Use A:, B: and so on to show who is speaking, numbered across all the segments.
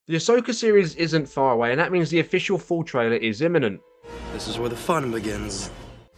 A: The Ahsoka series isn't far away, and that means the official full trailer is imminent.
B: This is where the fun begins.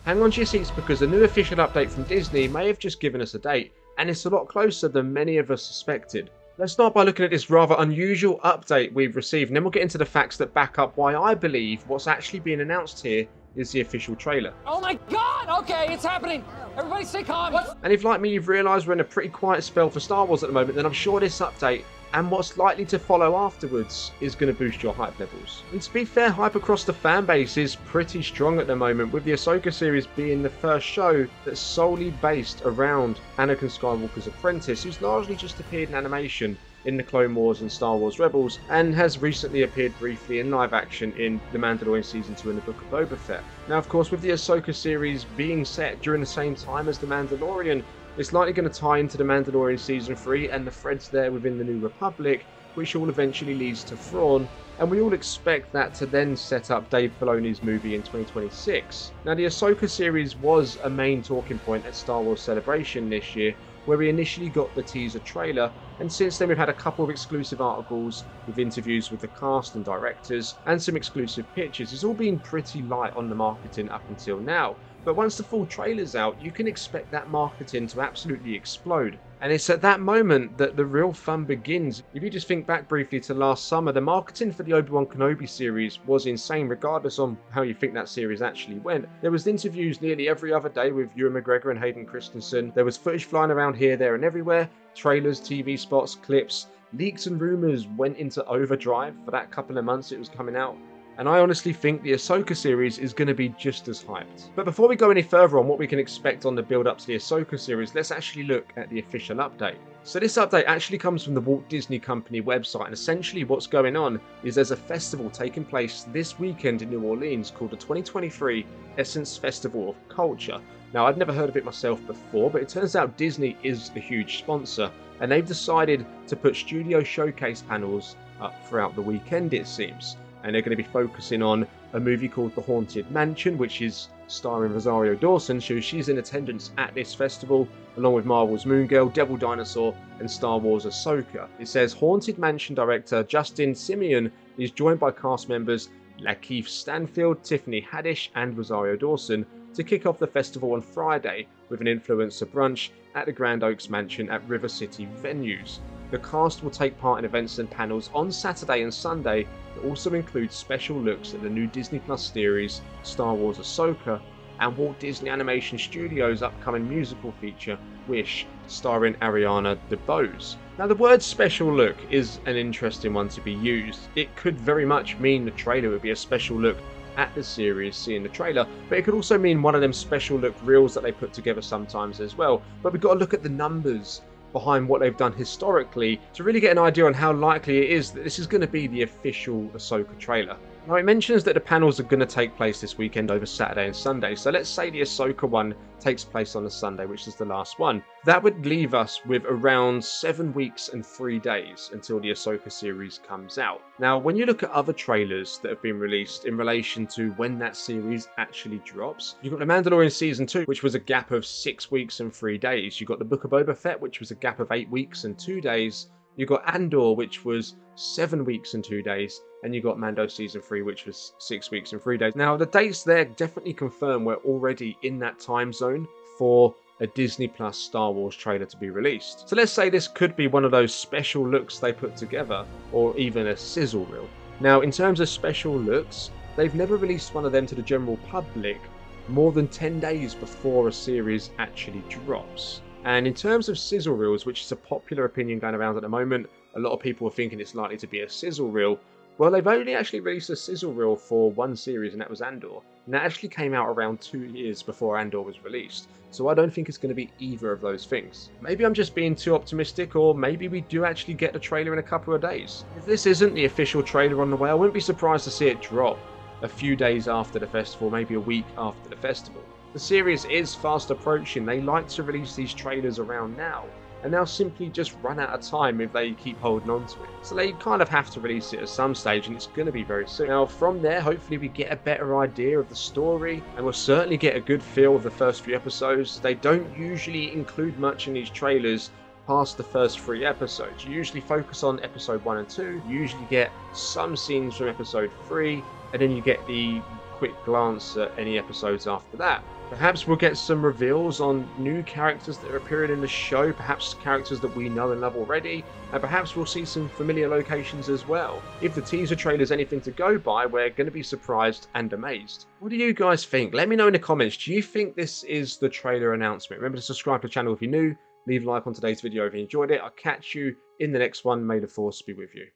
A: Hang on to your seats because the new official update from Disney may have just given us a date, and it's a lot closer than many of us suspected. Let's start by looking at this rather unusual update we've received, and then we'll get into the facts that back up why I believe what's actually being announced here is the official trailer.
C: Oh my god! Okay, it's happening! Everybody stay calm! What?
A: And if, like me, you've realised we're in a pretty quiet spell for Star Wars at the moment, then I'm sure this update and what's likely to follow afterwards is going to boost your hype levels. And to be fair, hype across the fan base is pretty strong at the moment, with the Ahsoka series being the first show that's solely based around Anakin Skywalker's apprentice, who's largely just appeared in animation in the Clone Wars and Star Wars Rebels, and has recently appeared briefly in live action in The Mandalorian Season 2 and the Book of Boba Fett. Now, of course, with the Ahsoka series being set during the same time as The Mandalorian, it's likely going to tie into The Mandalorian Season 3 and the threads there within the New Republic, which all eventually leads to Thrawn, and we all expect that to then set up Dave Filoni's movie in 2026. Now, the Ahsoka series was a main talking point at Star Wars Celebration this year, where we initially got the teaser trailer, and since then we've had a couple of exclusive articles with interviews with the cast and directors, and some exclusive pictures. It's all been pretty light on the marketing up until now. But once the full trailer's out, you can expect that marketing to absolutely explode. And it's at that moment that the real fun begins. If you just think back briefly to last summer, the marketing for the Obi-Wan Kenobi series was insane, regardless on how you think that series actually went. There was interviews nearly every other day with Ewan McGregor and Hayden Christensen. There was footage flying around here, there and everywhere. Trailers, TV spots, clips. Leaks and rumours went into overdrive for that couple of months it was coming out. And I honestly think the Ahsoka series is going to be just as hyped. But before we go any further on what we can expect on the build up to the Ahsoka series, let's actually look at the official update. So this update actually comes from the Walt Disney Company website, and essentially what's going on is there's a festival taking place this weekend in New Orleans called the 2023 Essence Festival of Culture. Now, I'd never heard of it myself before, but it turns out Disney is a huge sponsor, and they've decided to put studio showcase panels up throughout the weekend, it seems. And they're going to be focusing on a movie called The Haunted Mansion, which is starring Rosario Dawson, so she's in attendance at this festival, along with Marvel's Moon Girl, Devil Dinosaur, and Star Wars Ahsoka. It says Haunted Mansion director Justin Simeon is joined by cast members Lakeith Stanfield, Tiffany Haddish, and Rosario Dawson to kick off the festival on Friday with an influencer brunch at the Grand Oaks Mansion at River City venues. The cast will take part in events and panels on Saturday and Sunday that also include special looks at the new Disney Plus series Star Wars Ahsoka and Walt Disney Animation Studios' upcoming musical feature Wish, starring Ariana DeBose. Now, the word special look is an interesting one to be used. It could very much mean the trailer would be a special look at the series, seeing the trailer, but it could also mean one of them special look reels that they put together sometimes as well. But we've got to look at the numbers behind what they've done historically to really get an idea on how likely it is that this is going to be the official Ahsoka trailer. Now, it mentions that the panels are going to take place this weekend over Saturday and Sunday, so let's say the Ahsoka one takes place on a Sunday, which is the last one. That would leave us with around 7 weeks and 3 days until the Ahsoka series comes out. Now, when you look at other trailers that have been released in relation to when that series actually drops, you've got The Mandalorian Season 2, which was a gap of 6 weeks and 3 days. You've got The Book of Boba Fett, which was a gap of 8 weeks and 2 days. You got Andor, which was 7 weeks and 2 days, and you got Mando Season 3, which was 6 weeks and 3 days. Now, the dates there definitely confirm we're already in that time zone for a Disney Plus Star Wars trailer to be released. So let's say this could be one of those special looks they put together, or even a sizzle reel. Now, in terms of special looks, they've never released one of them to the general public more than 10 days before a series actually drops. And in terms of sizzle reels, which is a popular opinion going around at the moment, a lot of people are thinking it's likely to be a sizzle reel. Well, they've only actually released a sizzle reel for one series, and that was Andor. And that actually came out around 2 years before Andor was released. So I don't think it's going to be either of those things. Maybe I'm just being too optimistic, or maybe we do actually get the trailer in a couple of days. If this isn't the official trailer on the way, I wouldn't be surprised to see it drop a few days after the festival, maybe a week after the festival. The series is fast approaching. They like to release these trailers around now, and they'll simply just run out of time if they keep holding on to it. So they kind of have to release it at some stage, and it's going to be very soon. Now, from there, hopefully we get a better idea of the story, and we'll certainly get a good feel of the first few episodes. They don't usually include much in these trailers past the first 3 episodes. You usually focus on episode 1 and 2, you usually get some scenes from episode 3, and then you get the quick glance at any episodes after that. Perhaps we'll get some reveals on new characters that are appearing in the show, perhaps characters that we know and love already, and perhaps we'll see some familiar locations as well. If the teaser trailer is anything to go by, we're going to be surprised and amazed. What do you guys think? Let me know in the comments. Do you think this is the trailer announcement? Remember to subscribe to the channel if you're new. Leave a like on today's video if you enjoyed it. I'll catch you in the next one. May the Force be with you.